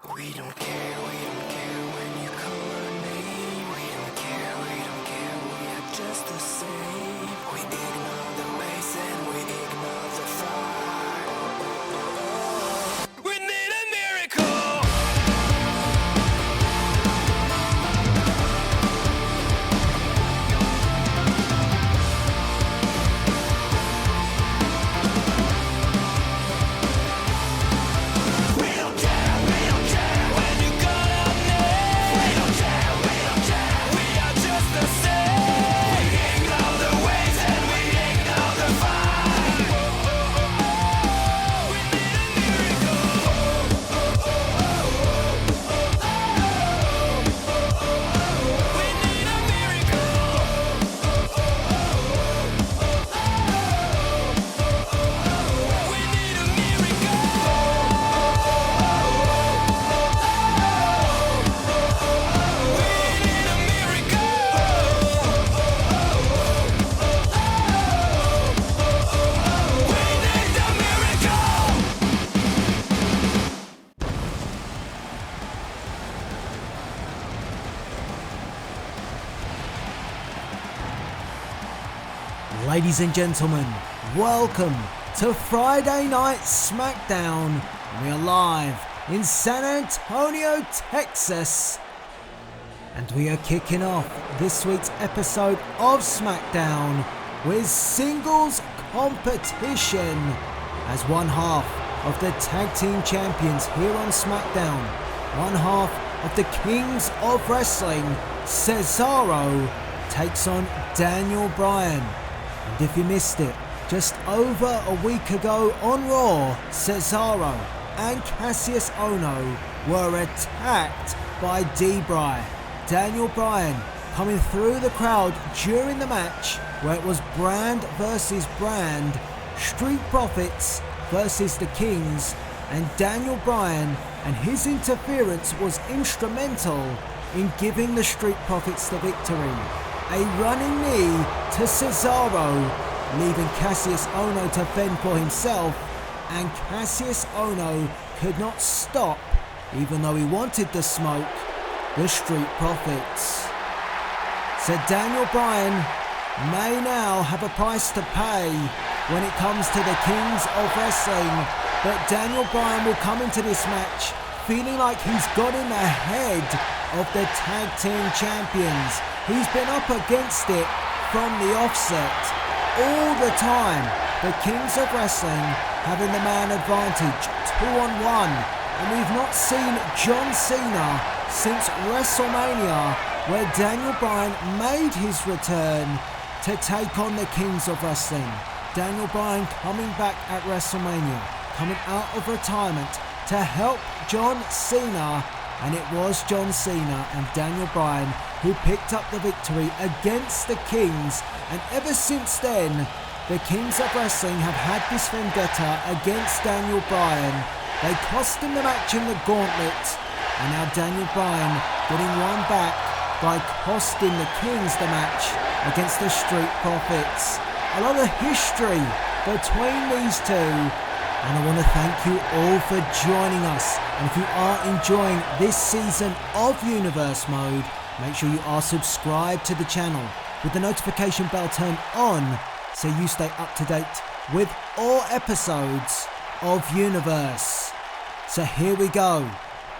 We don't care when you call our name. We don't care, we are just the same. We ignore the race and we ignore the fight. We need a miracle. We don't care when you call our name. We don't care, we are just the same. We ignore the ways and we ignore the fight. We need a miracle. We need a miracle. We need a Ladies and gentlemen, welcome to Friday Night SmackDown. We are live in San Antonio, Texas. And we are kicking off this week's episode of SmackDown with singles competition as one half of the tag team champions here on SmackDown, one half of the Kings of Wrestling, Cesaro, takes on Daniel Bryan. And if you missed it, just over a week ago on Raw, Cesaro and Cassius Ohno were attacked by D-Bry. Daniel Bryan coming through the crowd during the match where it was Brand versus Brand, Street Profits versus the Kings, and Daniel Bryan and his interference was instrumental in giving the Street Profits the victory. A running knee to Cesaro, leaving Cassius Ohno to fend for himself, and Cassius Ohno could not stop, even though he wanted the smoke, the Street Profits. So Daniel Bryan may now have a price to pay when it comes to the Kings of Wrestling, but Daniel Bryan will come into this match feeling like he's got in the head of the tag team champions. He's been up against it from the offset all the time. The Kings of Wrestling having the man advantage 2-on-1, and we've not seen John Cena since WrestleMania, where Daniel Bryan made his return to take on the Kings of Wrestling. Daniel Bryan coming back at WrestleMania, coming out of retirement to help John Cena, and it was John Cena and Daniel Bryan who picked up the victory against the Kings, and ever since then the Kings of Wrestling have had this vendetta against Daniel Bryan. They cost him the match in the gauntlet, and now Daniel Bryan getting one back by costing the Kings the match against the Street Profits. A lot of history between these two, and I want to thank you all for joining us. And if you are enjoying this season of Universe Mode, make sure you are subscribed to the channel with the notification bell turned on so you stay up to date with all episodes of Universe. So here we go.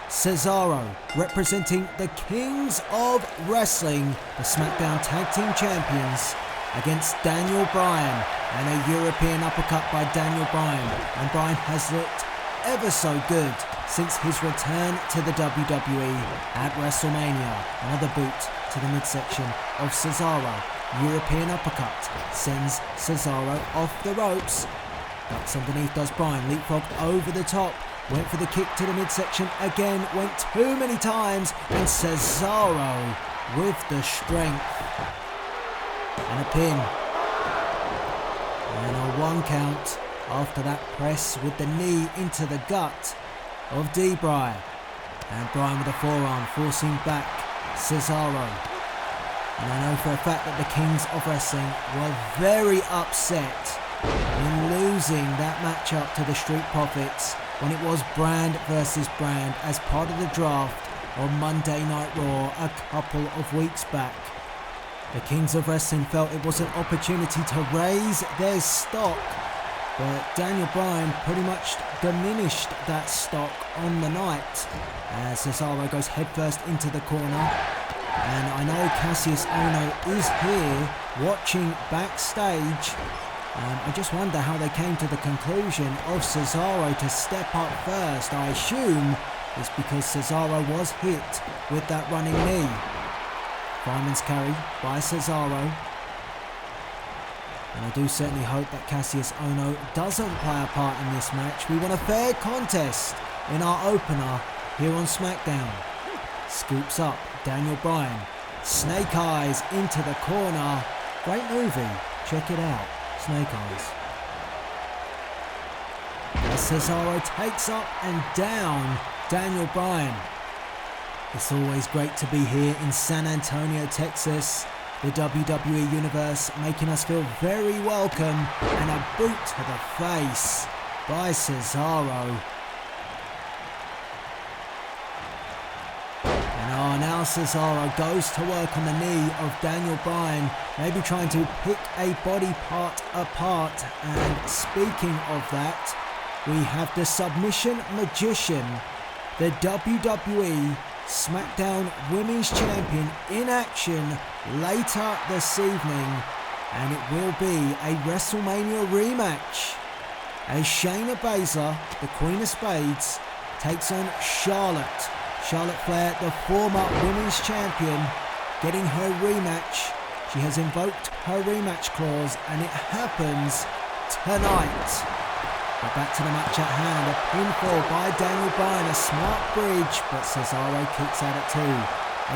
Cesaro representing the Kings of Wrestling, the SmackDown Tag Team Champions, against Daniel Bryan, and a European uppercut by Daniel Bryan. And Bryan has looked ever so good since his return to the WWE at WrestleMania. Another boot to the midsection of Cesaro. European uppercut sends Cesaro off the ropes. Ducks underneath does Bryan. Leapfrog over the top. Went for the kick to the midsection again. Went too many times. And Cesaro with the strength. And a pin. And a 1 count after that press with the knee into the gut of D-Bry. And Bryan with a forearm forcing back Cesaro. And I know for a fact that the Kings of Wrestling were very upset in losing that matchup to the Street Profits. when it was brand versus brand as part of the draft on Monday Night Raw a couple of weeks back. The Kings of Wrestling felt it was an opportunity to raise their stock, but Daniel Bryan pretty much diminished that stock on the night as Cesaro goes headfirst into the corner. And I know Cassius Ohno is here watching backstage. I just wonder how they came to the conclusion of Cesaro to step up first. I assume it's because Cesaro was hit with that running knee. Fireman's carry by Cesaro. And I do certainly hope that Cassius Ohno doesn't play a part in this match. We want a fair contest in our opener here on SmackDown. Scoops up Daniel Bryan. Snake Eyes into the corner. Great movie. Check it out. Snake Eyes. As Cesaro takes up and down Daniel Bryan. It's always great to be here in San Antonio, Texas. The WWE Universe making us feel very welcome, and a boot to the face by Cesaro. And now Cesaro goes to work on the knee of Daniel Bryan, maybe trying to pick a body part apart. And speaking of that, we have the Submission Magician, the WWE SmackDown Women's Champion, in action later this evening, and it will be a WrestleMania rematch as Shayna Baszler, the Queen of Spades, takes on Charlotte Flair, the former Women's Champion, getting her rematch. She has invoked her rematch clause, and it happens tonight. But back to the match at hand, a pinfall by Daniel Bryan, a smart bridge, but Cesaro kicks out at 2.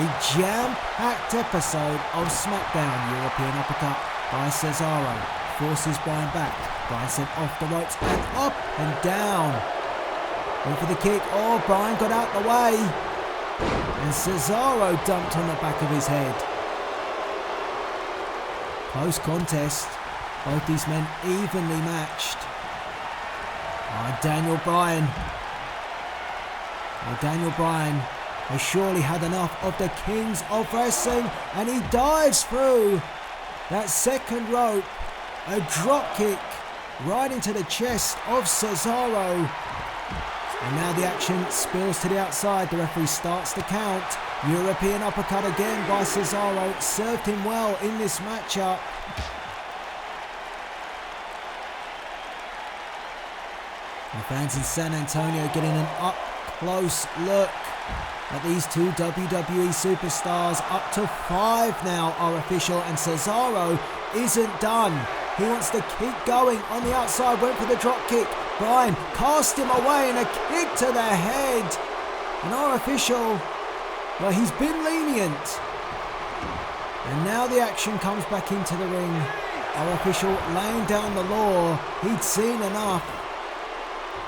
A jam-packed episode of SmackDown. European uppercut by Cesaro, forces Bryan back. Bryan sent off the ropes and up and down. Went for the kick, oh, Bryan got out the way. And Cesaro dumped on the back of his head. Close contest, both these men evenly matched. Daniel Bryan has surely had enough of the Kings of Wrestling, and he dives through that second rope. A drop kick right into the chest of Cesaro. And now the action spills to the outside. The referee starts the count. European uppercut again by Cesaro. Served him well in this matchup. The fans in San Antonio getting an up-close look at these two WWE superstars. Up to 5 now are official, and Cesaro isn't done. He wants to keep going on the outside, went for the drop kick. Bryan cast him away and a kick to the head. And our official, well, he's been lenient. And now the action comes back into the ring. Our official laying down the law. He'd seen enough.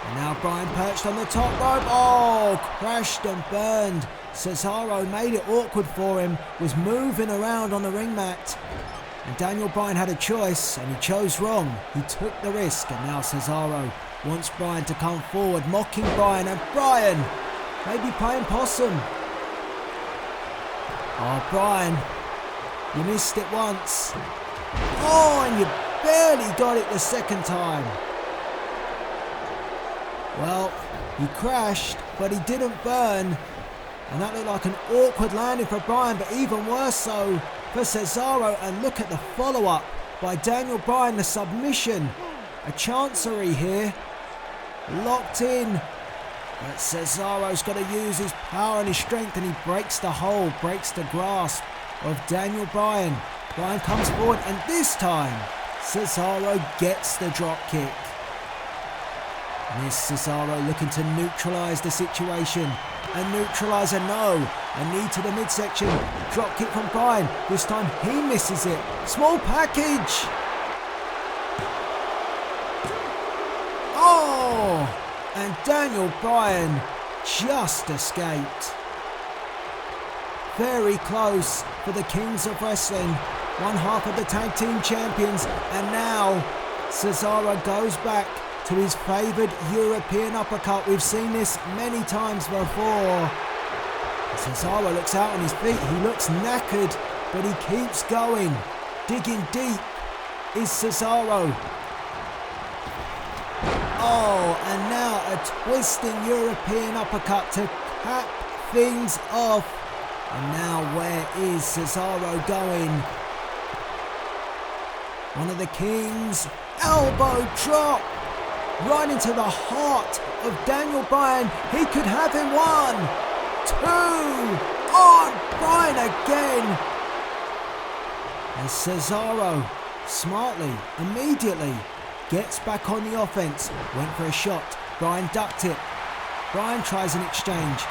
And now Bryan perched on the top rope. Oh, crashed and burned. Cesaro made it awkward for him, was moving around on the ring mat. And Daniel Bryan had a choice, and he chose wrong. He took the risk, and now Cesaro wants Bryan to come forward, mocking Bryan, and Bryan maybe playing possum. Oh, Bryan, you missed it once. Oh, and you barely got it the second time. Well, he crashed, but he didn't burn. And that looked like an awkward landing for Bryan, but even worse so for Cesaro. And look at the follow-up by Daniel Bryan, the submission. A chancery here. Locked in. But Cesaro's got to use his power and his strength, and he breaks the hold, breaks the grasp of Daniel Bryan. Bryan comes forward, and this time, Cesaro gets the drop kick. And here's Cesaro looking to neutralise the situation. A neutraliser, no. A knee to the midsection. Drop kick from Bryan. This time he misses it. Small package. Oh! And Daniel Bryan just escaped. Very close for the Kings of Wrestling. One half of the tag team champions. And now Cesaro goes back to his favoured European uppercut. We've seen this many times before. Cesaro looks out on his feet. He looks knackered, but he keeps going. Digging deep is Cesaro. Oh, and now a twisting European uppercut to cap things off. And now where is Cesaro going? One of the King's elbow drop right into the heart of Daniel Bryan. He could have him. 1, 2, on Bryan again. And Cesaro smartly, immediately gets back on the offense. Went for a shot. Bryan ducked it. Bryan tries an exchange.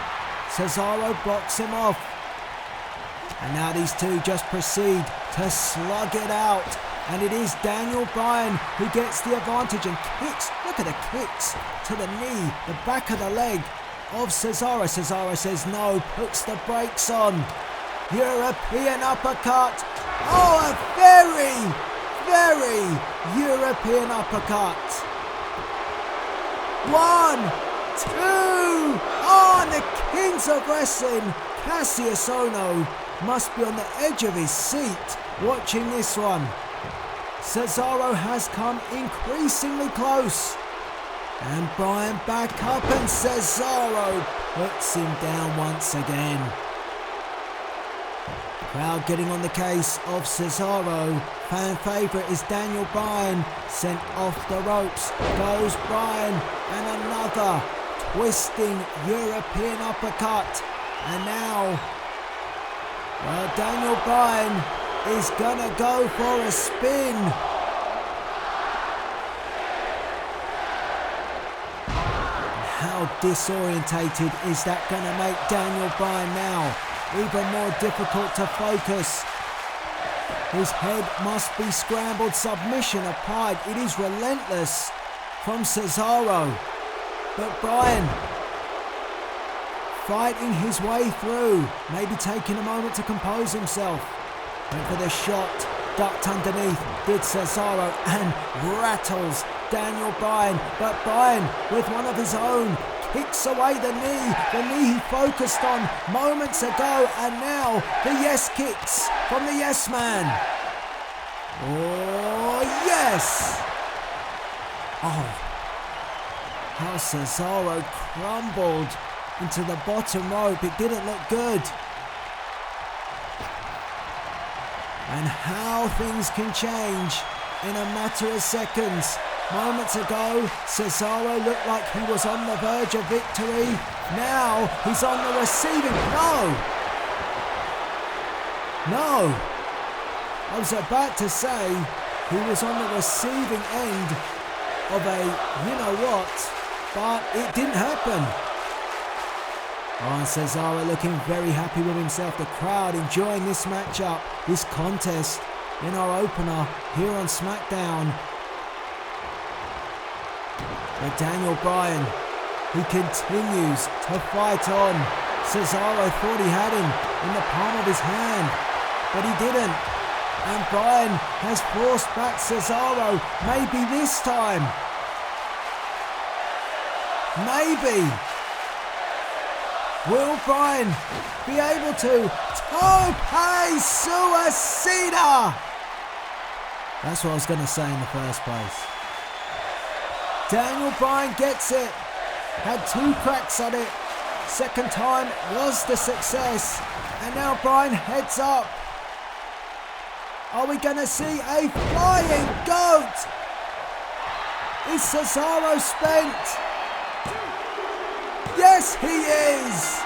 Cesaro blocks him off. And now these two just proceed to slug it out. And it is Daniel Bryan who gets the advantage and kicks. Look at the kicks to the knee, the back of the leg of Cesaro. Cesaro says no, puts the brakes on. European uppercut. Oh, a very, very European uppercut. 1, 2, on the Kings of Wrestling. Cassius Ohno must be on the edge of his seat watching this one. Cesaro has come increasingly close. And Bryan back up and Cesaro puts him down once again. Crowd getting on the case of Cesaro. Fan favourite is Daniel Bryan. Sent off the ropes goes Bryan, and another twisting European uppercut. And now, well, Daniel Bryan is gonna go for a spin. How disorientated is that gonna make Daniel Bryan now? Even more difficult to focus. His head must be scrambled. Submission applied. It is relentless from Cesaro. But Bryan fighting his way through. Maybe taking a moment to compose himself. Went for the shot. Ducked underneath. Did Cesaro and rattles Daniel Bryan. But Bryan with one of his own. Kicks away the knee he focused on moments ago, and now the yes kicks from the yes man. Oh yes! Oh, how Cesaro crumbled into the bottom rope. It didn't look good. And how things can change in a matter of seconds. Moments ago, Cesaro looked like he was on the verge of victory. Now he's on the receiving. No. I was about to say he was on the receiving end of a you know what, but it didn't happen. Oh, and Cesaro looking very happy with himself. The crowd enjoying this matchup, this contest in our opener here on SmackDown. But Daniel Bryan, he continues to fight on. Cesaro thought he had him in the palm of his hand, but he didn't. And Bryan has forced back Cesaro. Maybe this time. Maybe. Will Bryan be able to tope suicida? That's what I was going to say in the first place. Daniel Bryan gets it. Had 2 cracks at it. Second time was the success. And now Bryan heads up. Are we going to see a flying goat? Is Cesaro spent? Yes, he is.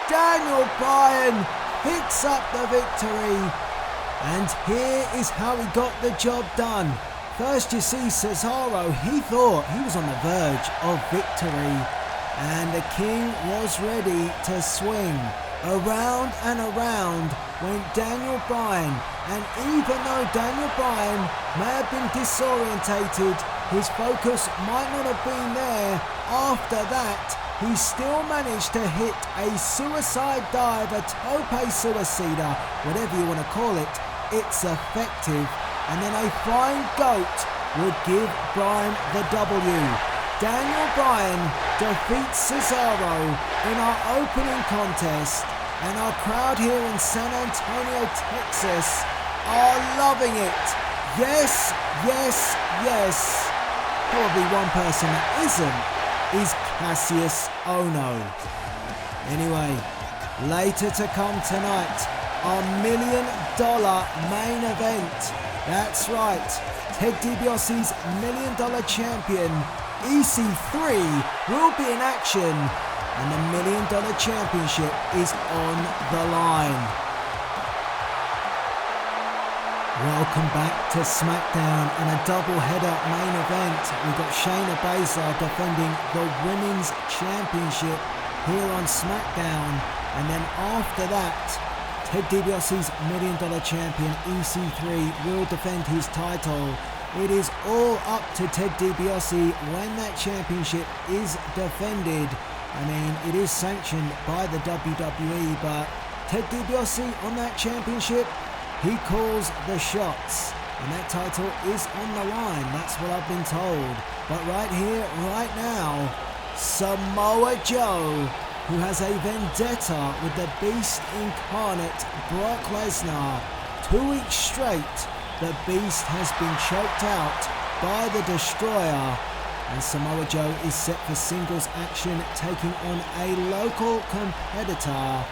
Daniel Bryan picks up the victory. And here is how he got the job done. First you see Cesaro, he thought he was on the verge of victory, and the King was ready to swing. Around and around went Daniel Bryan, and even though Daniel Bryan may have been disorientated, his focus might not have been there. After that, he still managed to hit a suicide dive, a tope suicida, whatever you want to call it. It's effective. And then a flying goat would give Bryan the W. Daniel Bryan defeats Cesaro in our opening contest, and our crowd here in San Antonio, Texas are loving it. Yes, yes, yes. Probably one person that isn't is Cassius Ohno. Anyway, later to come tonight, our $1 million main event. That's right, Ted DiBiase's $1 Million Champion EC3 will be in action, and the $1 Million Championship is on the line. Welcome back to SmackDown and a double-header main event. We've got Shanya Baszler defending the Women's Championship here on SmackDown, and then after that, Ted DiBiase's $1 Million Champion EC3 will defend his title. It is all up to Ted DiBiase when that championship is defended. I mean, it is sanctioned by the WWE, but Ted DiBiase on that championship, he calls the shots. And that title is on the line, that's what I've been told. But right here, right now, Samoa Joe, who has a vendetta with the Beast incarnate Brock Lesnar. 2 weeks straight, the Beast has been choked out by the Destroyer, and Samoa Joe is set for singles action, taking on a local competitor,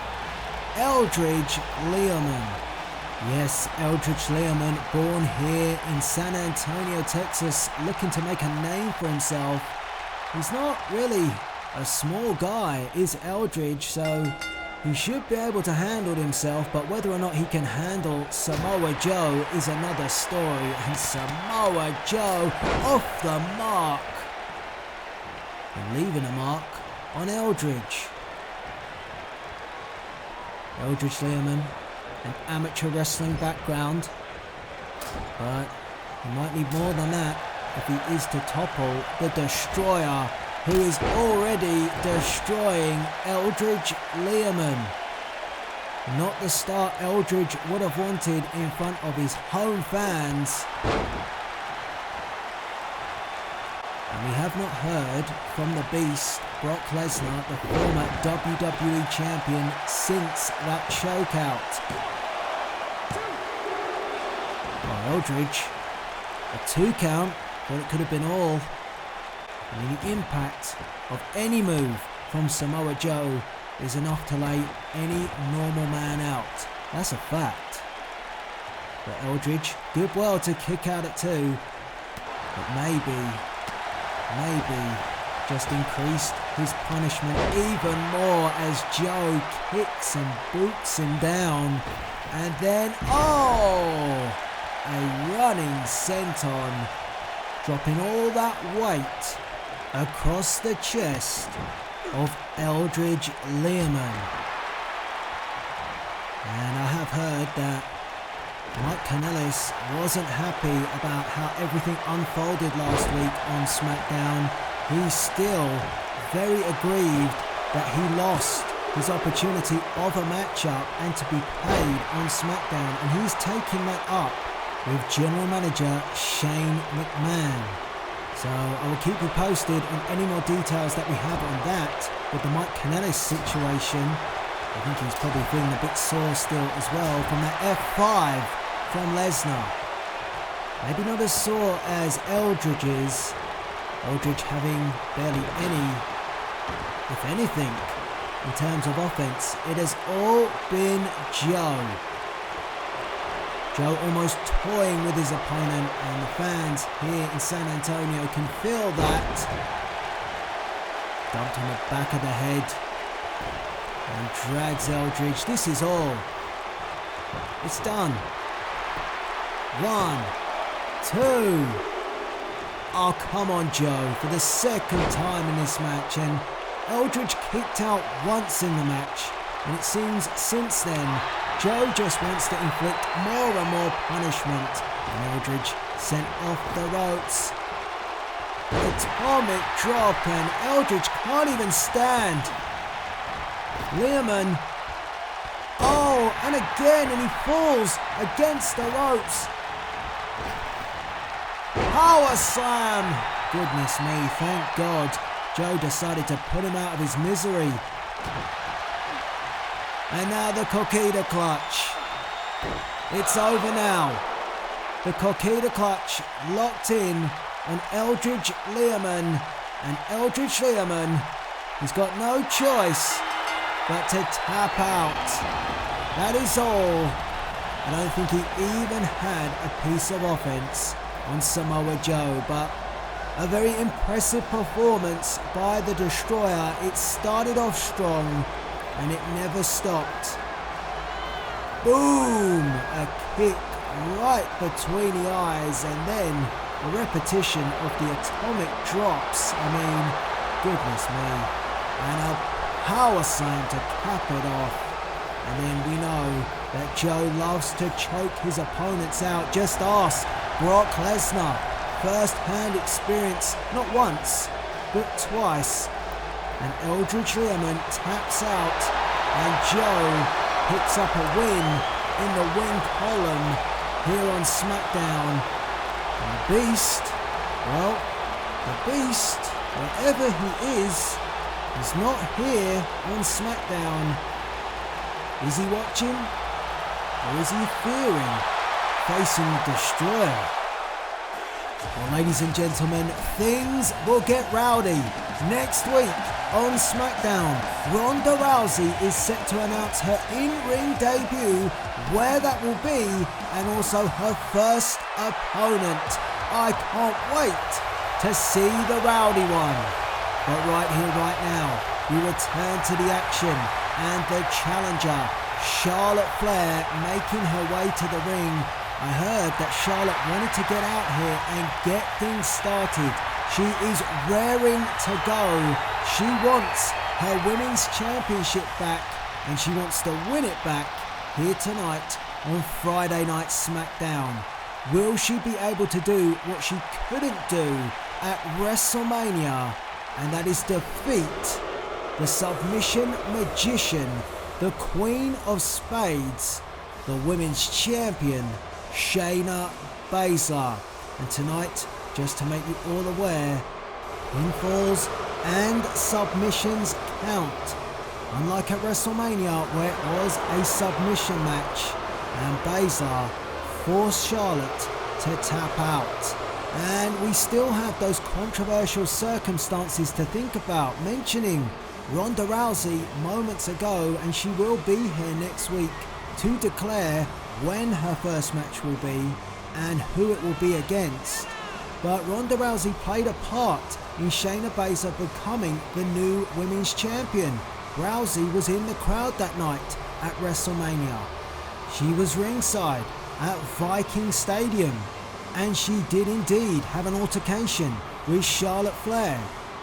Eldridge Learman. Yes, Eldridge Learman, born here in San Antonio, Texas, looking to make a name for himself. He's not really a small guy, is Eldridge, so he should be able to handle himself, but whether or not he can handle Samoa Joe is another story. And Samoa Joe off the mark and leaving a mark on Eldridge. Eldridge Learman, an amateur wrestling background, but he might need more than that if he is to topple the Destroyer, who is already destroying Eldridge Learman. Not the start Eldridge would have wanted in front of his home fans. And we have not heard from the Beast, Brock Lesnar, the former WWE Champion, since that chokeout. Well, Eldridge, a 2 count, but it could have been all. I mean, the impact of any move from Samoa Joe is enough to lay any normal man out. That's a fact. But Eldridge did well to kick out at 2, but maybe just increased his punishment even more as Joe kicks and boots him down. And then, a running senton, dropping all that weight across the chest of Eldridge Learman. And I have heard that Mike Kanellis wasn't happy about how everything unfolded last week on SmackDown. He's still very aggrieved that he lost his opportunity of a matchup and to be paid on SmackDown, and he's taking that up with General Manager Shane McMahon. So I will keep you posted on any more details that we have on that with the Mike Kanellis situation. I think he's probably feeling a bit sore still as well from that F5 from Lesnar. Maybe not as sore as Eldridge is. Eldridge having barely any, if anything, in terms of offense. It has all been Joe. Joe almost toying with his opponent, and the fans here in San Antonio can feel that. Dumped on the back of the head and drags Eldridge. This is all. It's done. 1, 2. Oh, come on, Joe, for the second time in this match. And Eldridge kicked out once in the match, and it seems since then Joe just wants to inflict more and more punishment, and Eldridge sent off the ropes. An atomic drop, and Eldridge can't even stand. Learman, and again, and he falls against the ropes. Power slam goodness me, thank God Joe decided to put him out of his misery. And now the Coquina Clutch. It's over now. The Coquina Clutch locked in on Eldridge Learman, and Eldridge Learman has got no choice but to tap out. That is all. I don't think he even had a piece of offense on Samoa Joe, but a very impressive performance by the Destroyer. It started off strong and it never stopped. Boom! A kick right between the eyes, and then a repetition of the atomic drops. I mean, goodness me. And a power slam to cap it off. And then we know that Joe loves to choke his opponents out. Just ask Brock Lesnar. First-hand experience, not once, but twice. And Eldridge Learman taps out, and Joe picks up a win in the win column here on SmackDown. And the Beast, well, the Beast, wherever he is not here on SmackDown. Is he watching? Or is he fearing facing the Destroyer? Well, ladies and gentlemen, things will get rowdy. Next week on SmackDown, Ronda Rousey is set to announce her in-ring debut, where that will be, and also her first opponent. I can't wait to see the rowdy one. But right here, right now, we return to the action, and the challenger, Charlotte Flair, making her way to the ring. I heard that Charlotte wanted to get out here and get things started. She is raring to go. She wants her women's championship back, and she wants to win it back here tonight on Friday Night SmackDown. Will she be able to do what she couldn't do at WrestleMania, and that is defeat the submission magician, the Queen of Spades, the women's champion, Shayna Baszler? And tonight, just to make you all aware, pinfalls and submissions count. Unlike at WrestleMania, where it was a submission match, and Baszler forced Charlotte to tap out. And we still have those controversial circumstances to think about, mentioning Ronda Rousey moments ago, and she will be here next week to declare when her first match will be and who it will be against. But Ronda Rousey played a part in Shayna Baszler becoming the new women's champion. Rousey was in the crowd that night at WrestleMania. She was ringside at Viking Stadium, and she did indeed have an altercation with Charlotte Flair.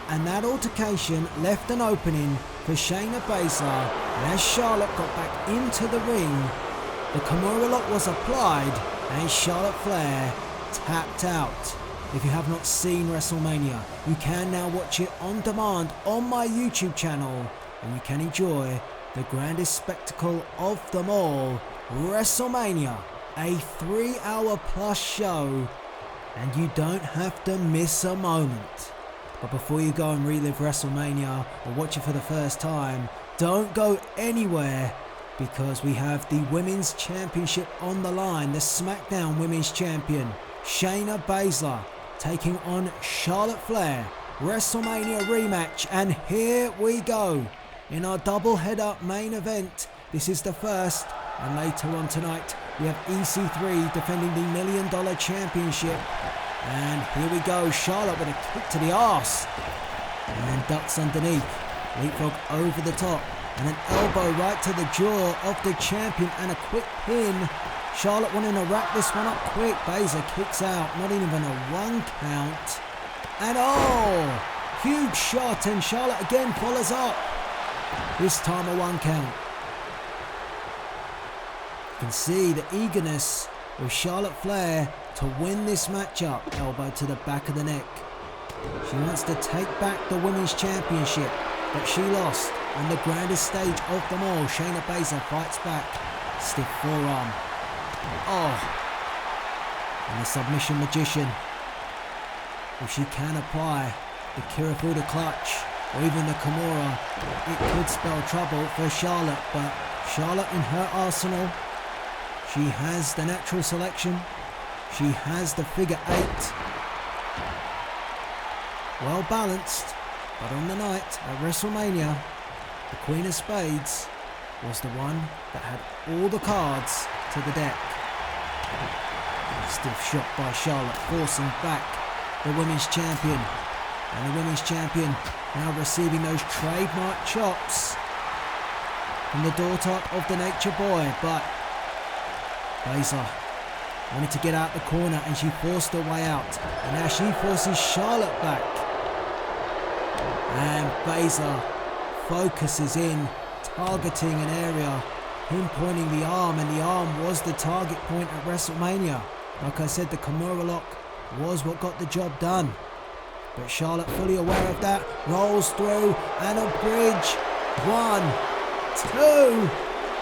And that altercation left an opening for Shayna Baszler, and as Charlotte got back into the ring, the Kimura lock was applied and Charlotte Flair tapped out. If you have not seen WrestleMania, you can now watch it on demand on my YouTube channel, and you can enjoy the grandest spectacle of them all, WrestleMania, a 3-hour plus show, and you don't have to miss a moment. But before you go and relive WrestleMania or watch it for the first time, don't go anywhere, because we have the Women's Championship on the line. The SmackDown Women's Champion, Shayna Baszler, taking on Charlotte Flair. WrestleMania rematch, and here we go. In our double-header main event, this is the first, and later on tonight, we have EC3 defending the Million Dollar Championship. And here we go, Charlotte with a kick to the arse, and ducks underneath, leapfrog over the top, and an elbow right to the jaw of the champion, and a quick pin. Charlotte wanting to wrap this one up quick. Baszler kicks out, not even a 1 count. And oh, huge shot, and Charlotte again follows up. This time a 1 count. You can see the eagerness of Charlotte Flair to win this matchup. Elbow to the back of the neck. She wants to take back the Women's Championship that she lost on the grandest stage of them all. Shayna Baszler fights back. Stiff forearm. Oh. And the submission magician. if she can apply the Kirifuda clutch or even the Kimura, it could spell trouble for Charlotte. But Charlotte in her arsenal, she has the natural selection, she has the figure 8. Well balanced, but on the night at WrestleMania, the Queen of Spades was the one that had all the cards to the deck. Stiff shot by Charlotte, forcing back the Women's Champion. And the Women's Champion now receiving those trademark chops from the daughter of the Nature Boy. But Baszler wanted to get out the corner and she forced her way out. And now she forces Charlotte back. And Baszler focuses in, targeting an area, pinpointing the arm, and the arm was the target point at WrestleMania. Like I said, the Kimura lock was what got the job done. But Charlotte, fully aware of that, rolls through and a bridge. 1, 2,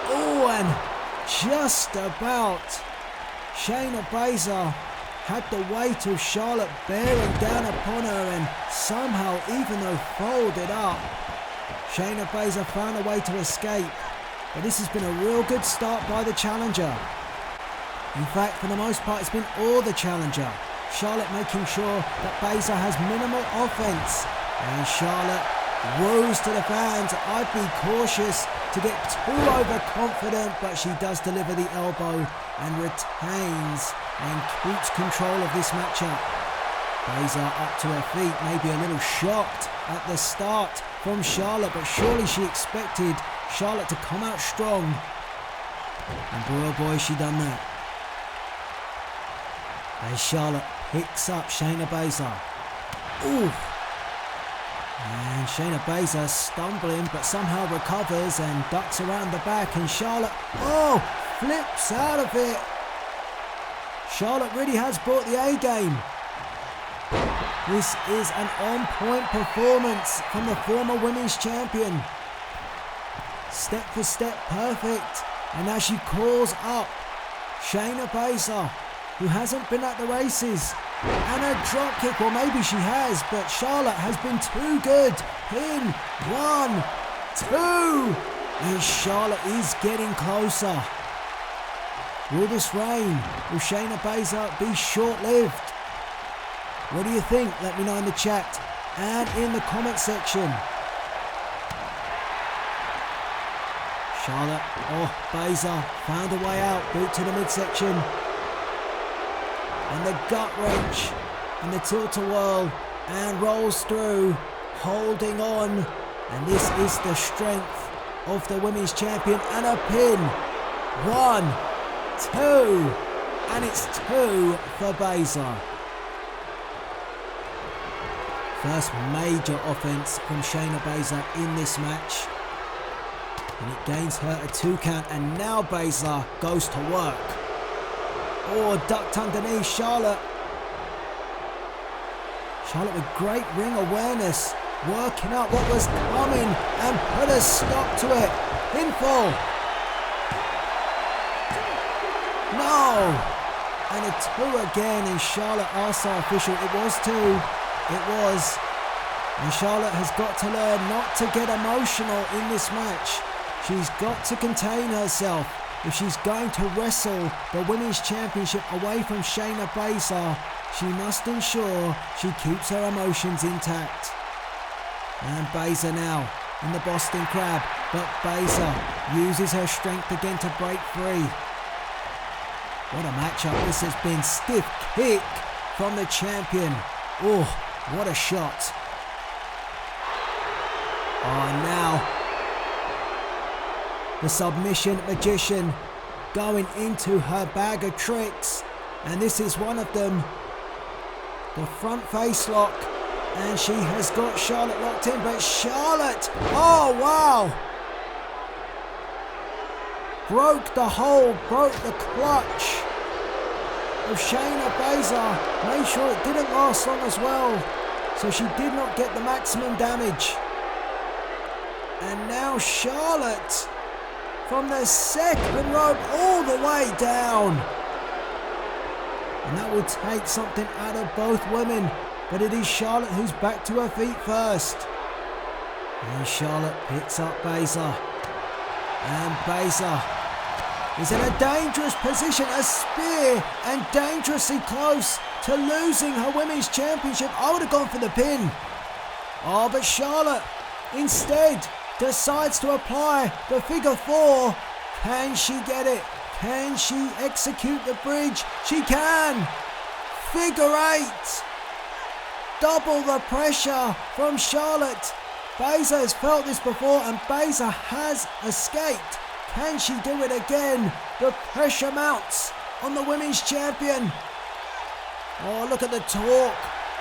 oh, and just about Shayna Baszler had the weight of Charlotte bearing down upon her, and somehow, even though folded up, Shayna Baszler found a way to escape. But this has been a real good start by the challenger. In fact, for the most part, it's been all the challenger. Charlotte making sure that Baszler has minimal offense. And Charlotte woos to the fans. I'd be cautious to get too overconfident, but she does deliver the elbow and retains and keeps control of this matchup. Baszler up to her feet, maybe a little shocked at the start from Charlotte, but surely she expected Charlotte to come out strong. And boy oh boy, she done that. As Charlotte picks up Shayna Baszler. Ooh. And Shayna Baszler stumbling, but somehow recovers and ducks around the back, and Charlotte, oh, flips out of it. Charlotte really has brought the A game. This is an on-point performance from the former women's champion. Step for step perfect. And now she calls up Shayna Baszler, who hasn't been at the races. And a drop kick, or maybe she has, but Charlotte has been too good. Pin, 1, 2. And Charlotte is getting closer. Will this reign with Shayna Baszler be short-lived? What do you think? Let me know in the chat and in the comment section. Charlotte, oh, Baszler found a way out, boot to the midsection. And the gut wrench and the tilt-a-whirl, and rolls through, holding on. And this is the strength of the women's champion, and a pin. 1, 2, and it's 2 for Baszler. First major offense from Shayna Baszler in this match. And it gains her a 2 count, and now Baszler goes to work. Oh, ducked underneath Charlotte. Charlotte with great ring awareness, working out what was coming and put a stop to it. Pinfall. No. And a 2 again, and Charlotte asked our official, it was 2. It was. And Charlotte has got to learn not to get emotional in this match. She's got to contain herself. If she's going to wrestle the Women's Championship away from Shayna Baszler, she must ensure she keeps her emotions intact. And Baszler now in the Boston Crab, but Baszler uses her strength again to break free. What a matchup this has been. Stiff kick from the champion. Oh, what a shot. Oh, now the submission magician going into her bag of tricks, and this is one of them. The front face lock, and she has got Charlotte locked in, but Charlotte, oh wow, broke the hold, broke the clutch of Shayna Baszler, made sure it didn't last long as well, so she did not get the maximum damage. And now Charlotte from the second rope all the way down. And that will take something out of both women. but it is Charlotte who's back to her feet first. And Charlotte picks up Baszler. And Baszler is in a dangerous position, a spear, and dangerously close to losing her Women's Championship. I would have gone for the pin. Oh, but Charlotte instead decides to apply the figure four. Can she get it? Can she execute the bridge? She can! Figure eight! Double the pressure from Charlotte. Baszler has felt this before and Baszler has escaped. Can she do it again? The pressure mounts on the Women's Champion. Oh, look at the torque.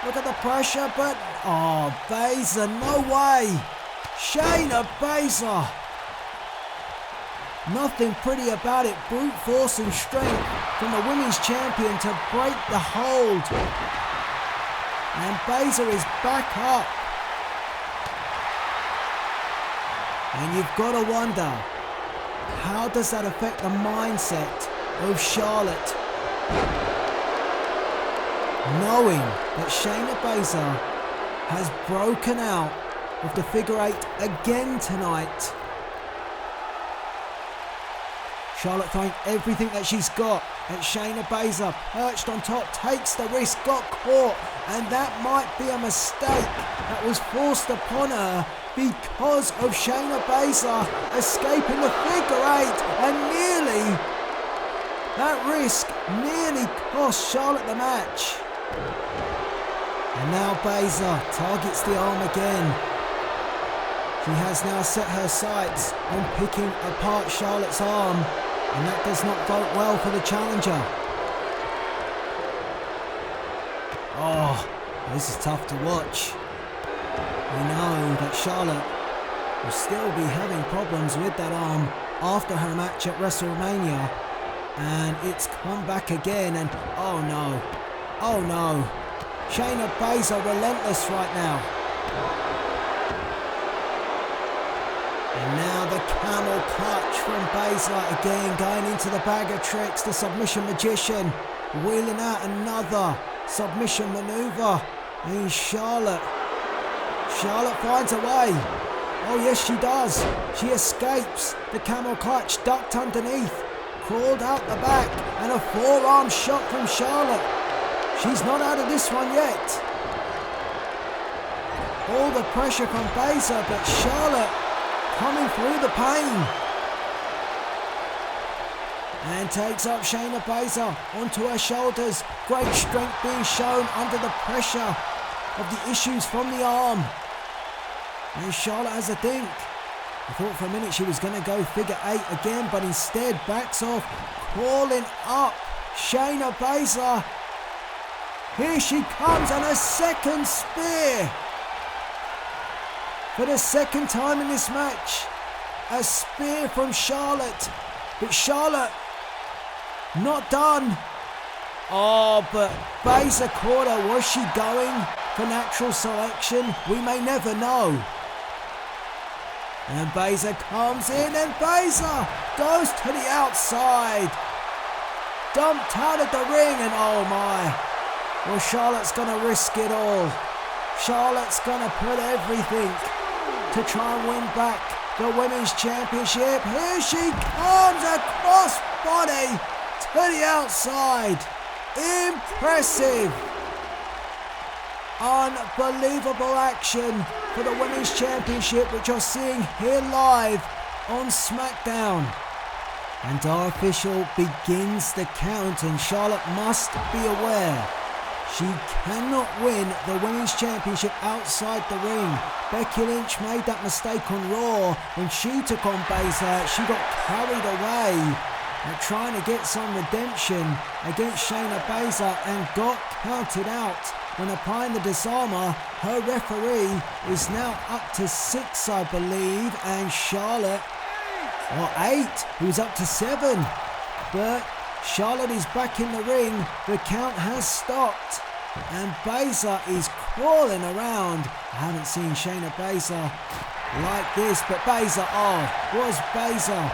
Look at the pressure, but... oh, Baszler, no way. Shayna Baszler. Nothing pretty about it. Brute force and strength from the Women's Champion to break the hold. And Baszler is back up. And you've got to wonder, how does that affect the mindset of Charlotte? Knowing that Shayna Baszler has broken out of the figure eight again tonight. Charlotte throwing everything that she's got at Shayna Baszler, perched on top, takes the risk, got caught, and that might be a mistake that was forced upon her because of Shayna Baszler escaping the figure eight, and nearly, that risk nearly cost Charlotte the match. And now Baszler targets the arm again. She has now set her sights on picking apart Charlotte's arm, and that does not bode well for the challenger. Oh, this is tough to watch. We know that Charlotte will still be having problems with that arm after her match at WrestleMania, and it's come back again, and oh no, Shayna Baszler relentless right now. And now the camel clutch from Baszler again, going into the bag of tricks. The submission magician wheeling out another submission maneuver. And Charlotte finds a way. Oh yes, she does. She escapes the camel clutch, ducked underneath, crawled out the back, and a forearm shot from Charlotte. She's not out of this one yet. All the pressure from Baszler, but Charlotte coming through the pain. And takes up Shayna Baszler onto her shoulders. Great strength being shown under the pressure of the issues from the arm. And Charlotte has a think. I thought for a minute she was going to go figure eight again, but instead backs off, crawling up. Shayna Baszler. Here she comes, and a second spear. For the second time in this match, a spear from Charlotte. But Charlotte, not done. Oh, but Baszler caught her. Was she going for natural selection? We may never know. And Baszler comes in, and Baszler goes to the outside. Dumped out of the ring, and oh my. Well, Charlotte's going to risk it all. Charlotte's going to put everything to try and win back the Women's Championship. Here she comes, a cross body to the outside. Impressive. Unbelievable action for the Women's Championship, which you're seeing here live on SmackDown. And our official begins the count, and Charlotte must be aware she cannot win the Women's Championship outside the ring. Becky Lynch made that mistake on Raw when she took on Baszler. She got carried away and trying to get some redemption against Shayna Baszler and got counted out when applying the disarmer. Her referee is now up to 6, I believe, and Charlotte, or 8, who's up to 7. But Charlotte is back in the ring. The count has stopped. And Baszler is crawling around. I haven't seen Shayna Baszler like this, but Baszler, was Baszler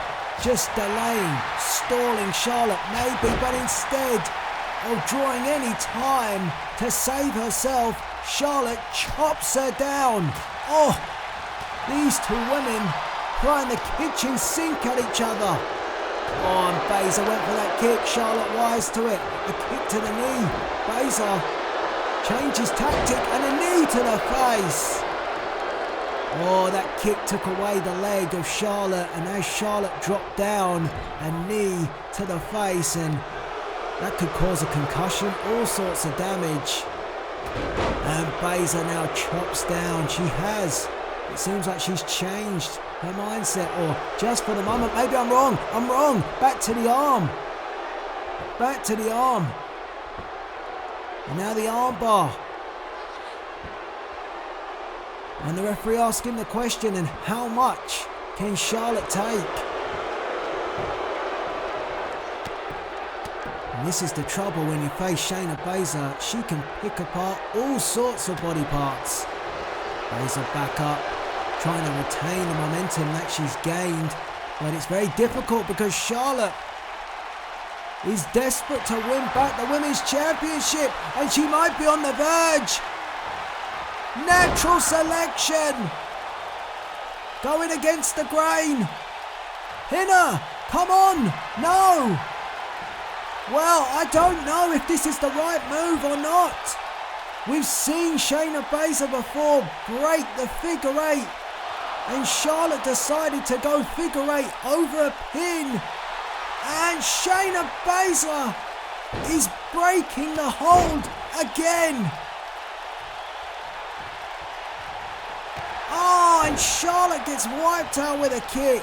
just delaying, stalling Charlotte maybe, but instead of drawing any time to save herself, Charlotte chops her down. Oh, these two women throwing the kitchen sink at each other. Oh, and Baszler went for that kick. Charlotte wise to it. A kick to the knee. Baszler changes tactic and a knee to the face. Oh, that kick took away the leg of Charlotte, and as Charlotte dropped down, a knee to the face, and that could cause a concussion, all sorts of damage. And Baszler now chops down. She has. It seems like she's changed her mindset, or just for the moment. Maybe I'm wrong. I'm wrong. Back to the arm. Back to the arm. And now the arm bar. And the referee asking the question, and how much can Charlotte take? And this is the trouble when you face Shayna Baszler. She can pick apart all sorts of body parts. Baszler back up, trying to retain the momentum that she's gained. But it's very difficult because Charlotte is desperate to win back the Women's Championship, and she might be on the verge. Natural selection. Going against the grain. Hinner, come on. No. Well, I don't know if this is the right move or not. We've seen Shayna Baszler before break the figure eight, and Charlotte decided to go figure eight over a pin. And Shayna Baszler is breaking the hold again. Oh, and Charlotte gets wiped out with a kick.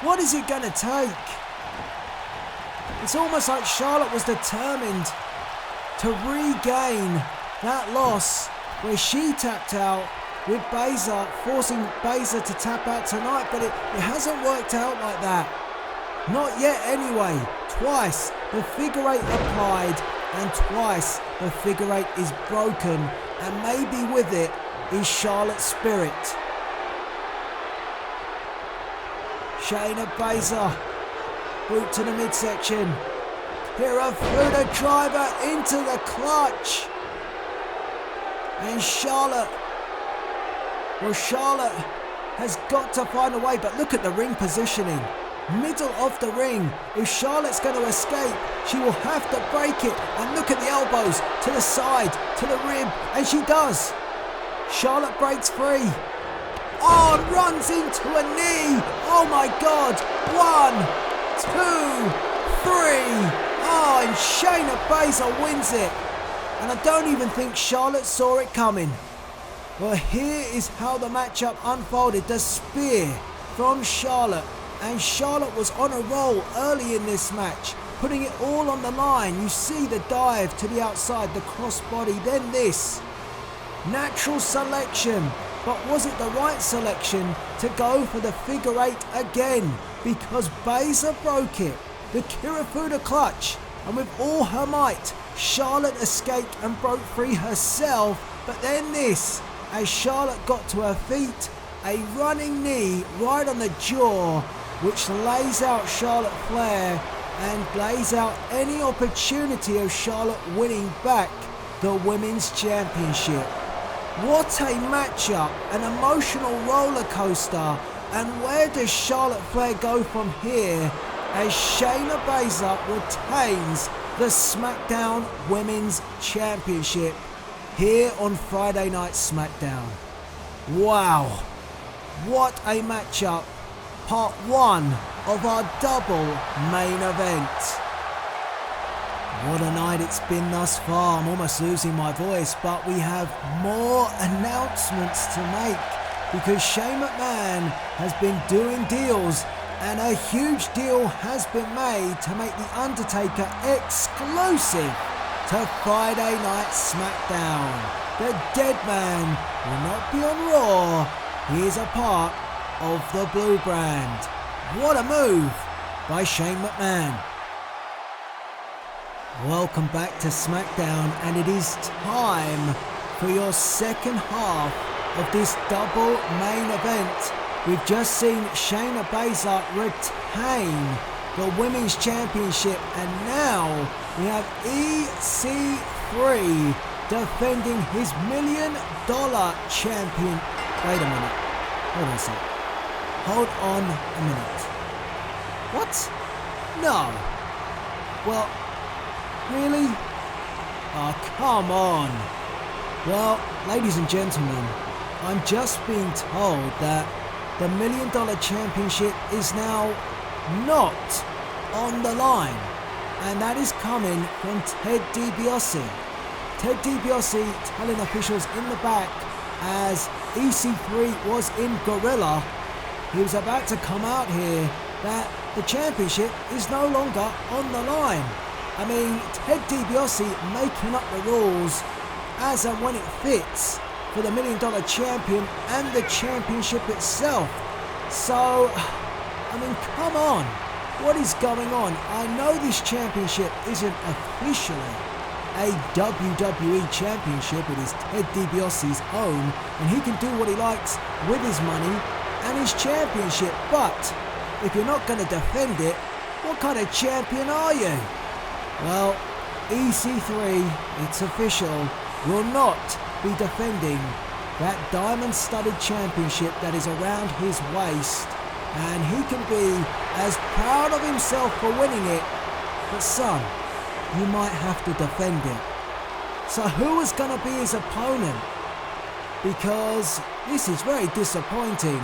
What is it going to take? It's almost like Charlotte was determined to regain that loss where she tapped out, with Baszler, forcing Baszler to tap out tonight, but it hasn't worked out like that. Not yet anyway. Twice the figure eight applied, and twice the figure eight is broken, and maybe with it is Charlotte's spirit. Shayna Baszler, boot to the midsection. Kirifuda driver into the clutch. And Charlotte has got to find a way, but look at the ring positioning. Middle of the ring. If Charlotte's going to escape, she will have to break it. And look at the elbows to the side, to the rib, and she does. Charlotte breaks free. Oh, and runs into a knee. Oh my God. 1, 2, 3. Oh, and Shayna Baszler wins it. And I don't even think Charlotte saw it coming. Well, here is how the matchup unfolded. The spear from Charlotte. And Charlotte was on a roll early in this match, putting it all on the line. You see the dive to the outside, the crossbody, then this. Natural selection. But was it the right selection to go for the figure eight again? Because Baszler broke it. The Kirifuda clutch. And with all her might, Charlotte escaped and broke free herself. But then this. As Charlotte got to her feet, a running knee right on the jaw, which lays out Charlotte Flair and lays out any opportunity of Charlotte winning back the Women's Championship. What a matchup, an emotional roller coaster. And where does Charlotte Flair go from here as Shayna Baszler retains the SmackDown Women's Championship here on Friday Night SmackDown? Wow, what a matchup. Part 1 of our double main event. What a night it's been thus far. I'm almost losing my voice, but we have more announcements to make because Shane McMahon has been doing deals, and a huge deal has been made to make The Undertaker exclusive to Friday Night SmackDown. The dead man will not be on Raw. He is a part of the Blue Brand. What a move by Shane McMahon. Welcome back to SmackDown, and it is time for your second half of this double main event. We've just seen Shayna Baszler retain the Women's Championship, and now we have EC3 defending his $1 million champion. Wait a minute. Hold on a sec. Hold on a minute. What? No. Well, really? Oh, come on. Well, ladies and gentlemen, I'm just being told that the $1 million championship is now not on the line. And that is coming from Ted DiBiase. Ted DiBiase telling officials in the back as EC3 was in Gorilla, he was about to come out here, that the championship is no longer on the line. I mean, Ted DiBiase making up the rules as and when it fits for the $1 million champion and the championship itself. So, I mean, come on. What is going on? I know this championship isn't officially a WWE championship. It is Ted DiBiase's own, and he can do what he likes with his money and his championship. But if you're not going to defend it, what kind of champion are you? Well, EC3, it's official, will not be defending that diamond-studded championship that is around his waist, and he can be as proud of himself for winning it, but son, you might have to defend it. So who is going to be his opponent? Because this is very disappointing.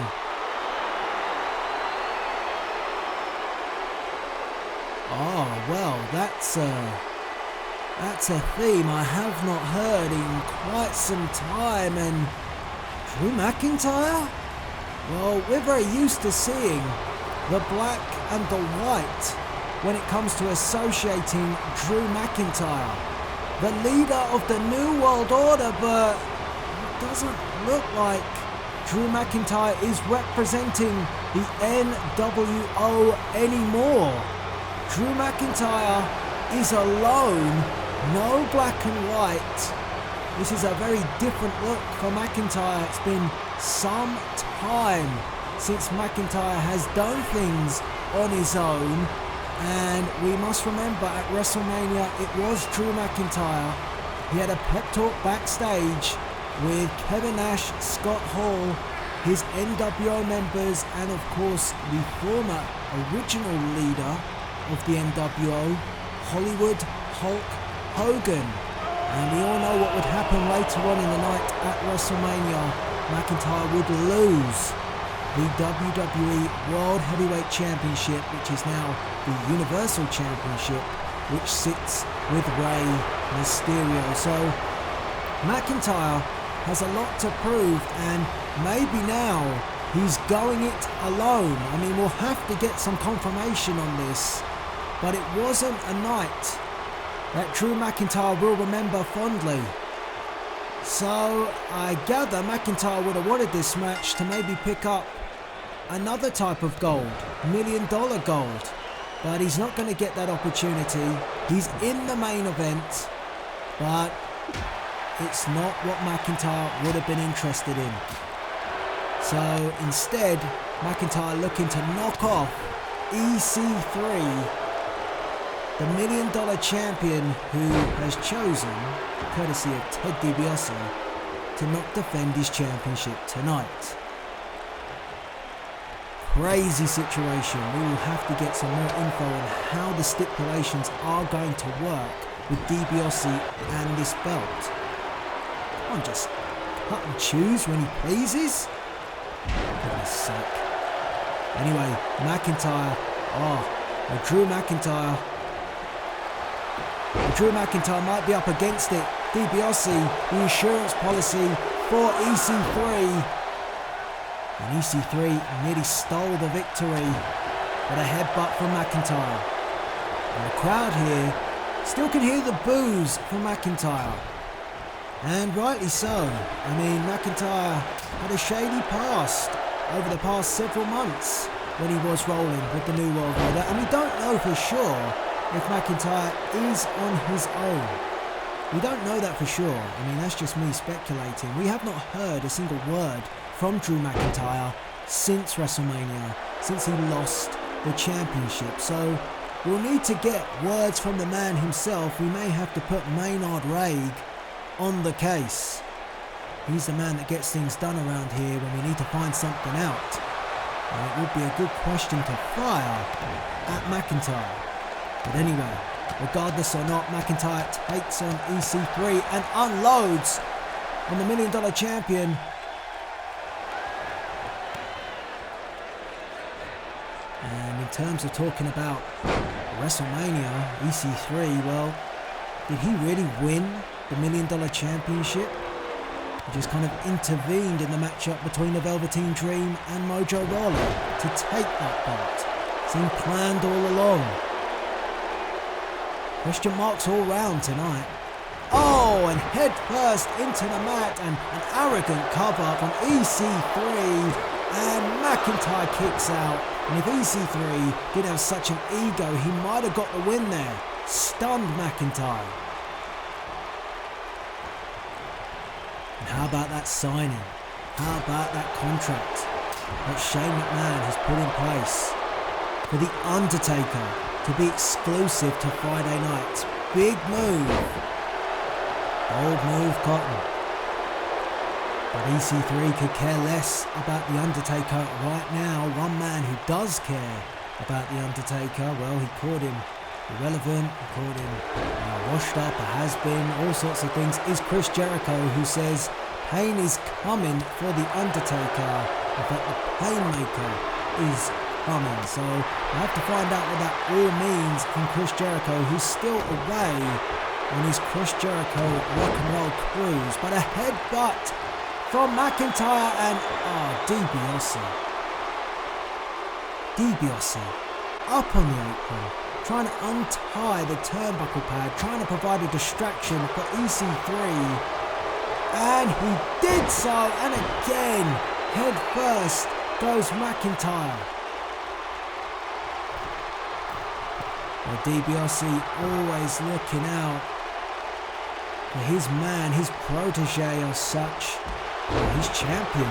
Oh, well, that's a theme I have not heard in quite some time. And Drew McIntyre? Well, we're very used to seeing the black and the white when it comes to associating Drew McIntyre, the leader of the New World Order, but it doesn't look like Drew McIntyre is representing the NWO anymore. Drew McIntyre is alone, no black and white. This is a very different look for McIntyre. It's been some time since McIntyre has done things on his own, and we must remember at WrestleMania it was Drew McIntyre. He had a pep talk backstage with Kevin Nash, Scott Hall, his NWO members, and of course the former original leader of the NWO, Hollywood Hulk Hogan. And we all know what would happen later on in the night at WrestleMania. McIntyre would lose the WWE World Heavyweight Championship, which is now the Universal Championship, which sits with Rey Mysterio. So McIntyre has a lot to prove, and maybe now he's going it alone. I mean, we'll have to get some confirmation on this, but it wasn't a night that Drew McIntyre will remember fondly. So I gather McIntyre would have wanted this match to maybe pick up another type of gold, $1 million gold, but he's not going to get that opportunity. He's in the main event, but it's not what McIntyre would have been interested in. So instead, McIntyre looking to knock off EC3, the $1 million champion, who has chosen, courtesy of Ted DiBiase, to not defend his championship tonight. Crazy situation. We will have to get some more info on how the stipulations are going to work with DiBiase and this belt. Can't just cut and choose when he pleases. For goodness sake. Anyway, McIntyre. Drew McIntyre might be up against it. DiBiase, the insurance policy for EC3. And EC3 nearly stole the victory with a headbutt from McIntyre. And the crowd here still can hear the boos from McIntyre. And rightly so. I mean, McIntyre had a shady past over the past several months when he was rolling with the New World Order. And we don't know for sure if McIntyre is on his own. We don't know that for sure. I mean, that's just me speculating. We have not heard a single word from Drew McIntyre since WrestleMania, since he lost the championship. So we'll need to get words from the man himself. We may have to put Maynard Reig on the case. He's the man that gets things done around here when we need to find something out. And it would be a good question to fire at McIntyre. But anyway, regardless or not, McIntyre takes on EC3 and unloads on the $1 Million Champion. And in terms of talking about WrestleMania, EC3, well, did he really win the $1 Million Championship? He just kind of intervened in the matchup between the Velveteen Dream and Mojo Rawley to take that belt. Seemed planned all along. Question marks all round tonight. Oh, and head first into the mat, and an arrogant cover from EC3, and McIntyre kicks out. And if EC3 didn't have such an ego, he might have got the win there. Stunned McIntyre. And how about that signing? How about that contract that Shane McMahon has put in place for The Undertaker to be exclusive to Friday night? Big move. Bold move, Cotton. But EC3 could care less about The Undertaker right now. One man who does care about The Undertaker, well, he called him irrelevant, he called him washed up, a has-been, all sorts of things, is Chris Jericho, who says pain is coming for The Undertaker. In fact, the Painmaker is coming. So we'll have to find out what that all means from Chris Jericho, who's still away on his Chris Jericho rock and roll cruise. But a headbutt from McIntyre and DiBiase. DiBiase up on the apron, trying to untie the turnbuckle pad, trying to provide a distraction for EC3. And he did so, and again, head first goes McIntyre. Well, DiBiase always looking out for his man, his protege as such, his champion.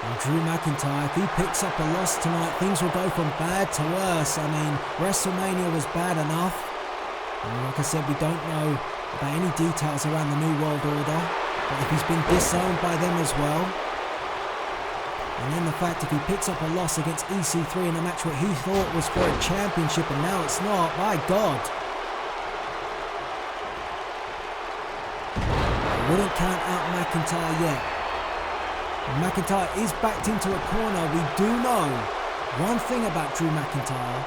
And Drew McIntyre, if he picks up a loss tonight, things will go from bad to worse. I mean, WrestleMania was bad enough. And like I said, we don't know about any details around the New World Order. But if he's been disowned by them as well. And then the fact if he picks up a loss against EC3 in a match what he thought was for a championship and now it's not, my God. I wouldn't count out McIntyre yet. When McIntyre is backed into a corner, we do know one thing about Drew McIntyre,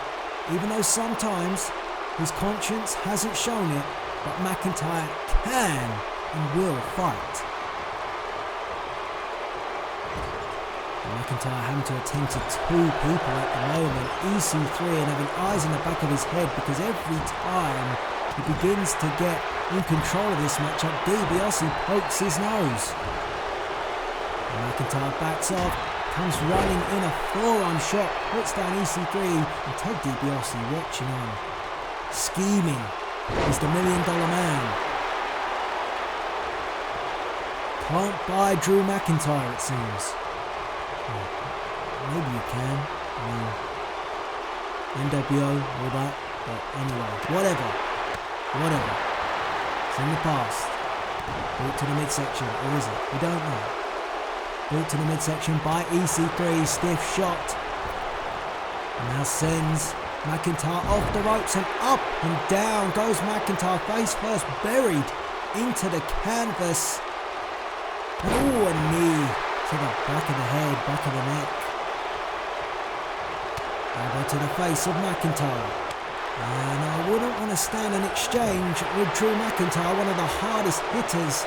even though sometimes his conscience hasn't shown it, but McIntyre can and will fight. And McIntyre having to attend to two people at the moment, EC3, and having eyes in the back of his head because every time he begins to get in control of this matchup, DiBiase pokes his nose. McIntyre backs off, comes running in a forearm shot, puts down EC3, and Ted DiBiase watching on. Scheming. He's the $1 Million Man. Can't buy Drew McIntyre, it seems. Well, maybe you can. I mean, NWO, all that. But anyway, whatever. It's in the past. Brought to the midsection, or is it? We don't know. Brought to the midsection by EC3, stiff shot. And now sends McIntyre off the ropes and up and down goes McIntyre, face first, buried into the canvas. And a knee to the back of the head, back of the neck. Elbow to the face of McIntyre. And I wouldn't want to stand an exchange with Drew McIntyre, one of the hardest hitters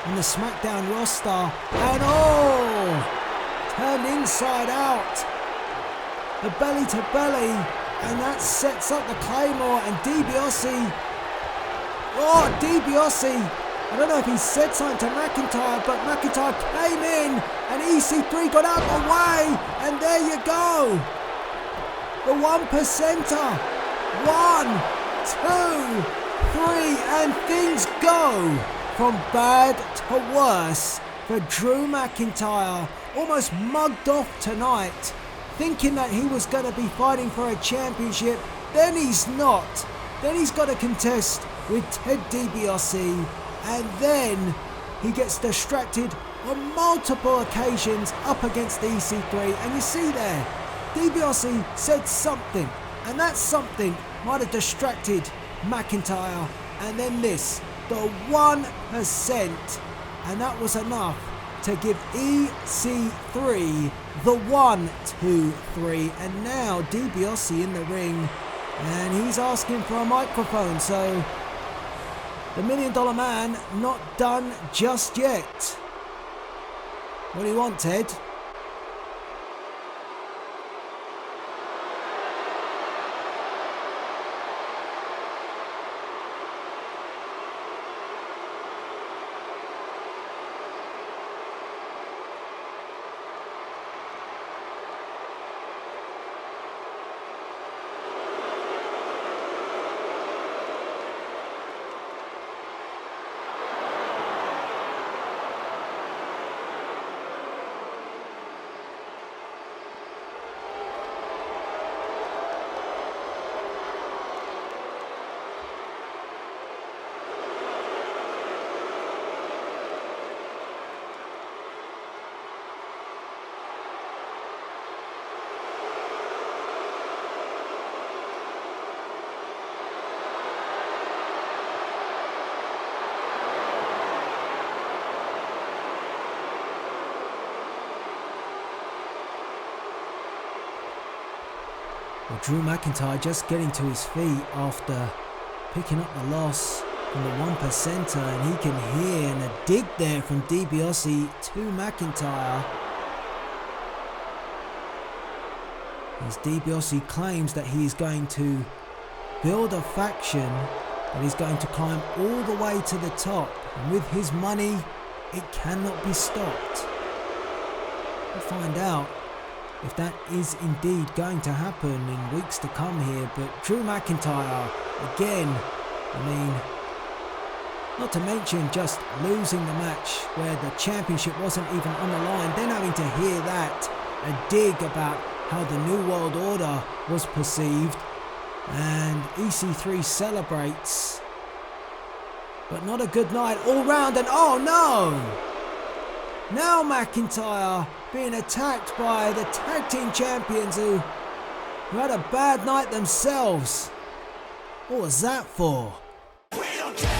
on the SmackDown roster. And turned inside out. The belly to belly. And that sets up the Claymore, and DiBiase. DiBiase. I don't know if he said something to McIntyre, but McIntyre came in and EC3 got out the way. And there you go. The 1%er. 1, 2, 3, and things go from bad to worse for Drew McIntyre. Almost mugged off tonight, thinking that he was going to be fighting for a championship. Then he's not. Then he's got to contest with Ted DiBiase, and then he gets distracted on multiple occasions up against the EC3. And you see there, DiBiase said something, and that something might have distracted McIntyre. And then this, the 1%, and that was enough to give EC3 the 1, 2, 3. And now DiBiase in the ring, and he's asking for a microphone. So the $1 Million Man not done just yet. What do you want, Ted? Well, Drew McIntyre just getting to his feet after picking up the loss from the 1%er, and he can hear and a dig there from DiBiase to McIntyre. As DiBiase claims that he is going to build a faction, that he's going to climb all the way to the top, and with his money, it cannot be stopped. We'll find out if that is indeed going to happen in weeks to come here. But Drew McIntyre, again, not to mention just losing the match where the championship wasn't even on the line, then having to hear that, a dig about how the New World Order was perceived, and EC3 celebrates. But not a good night all round, and oh no! Now McIntyre being attacked by the tag team champions who had a bad night themselves. What was that for? We don't care.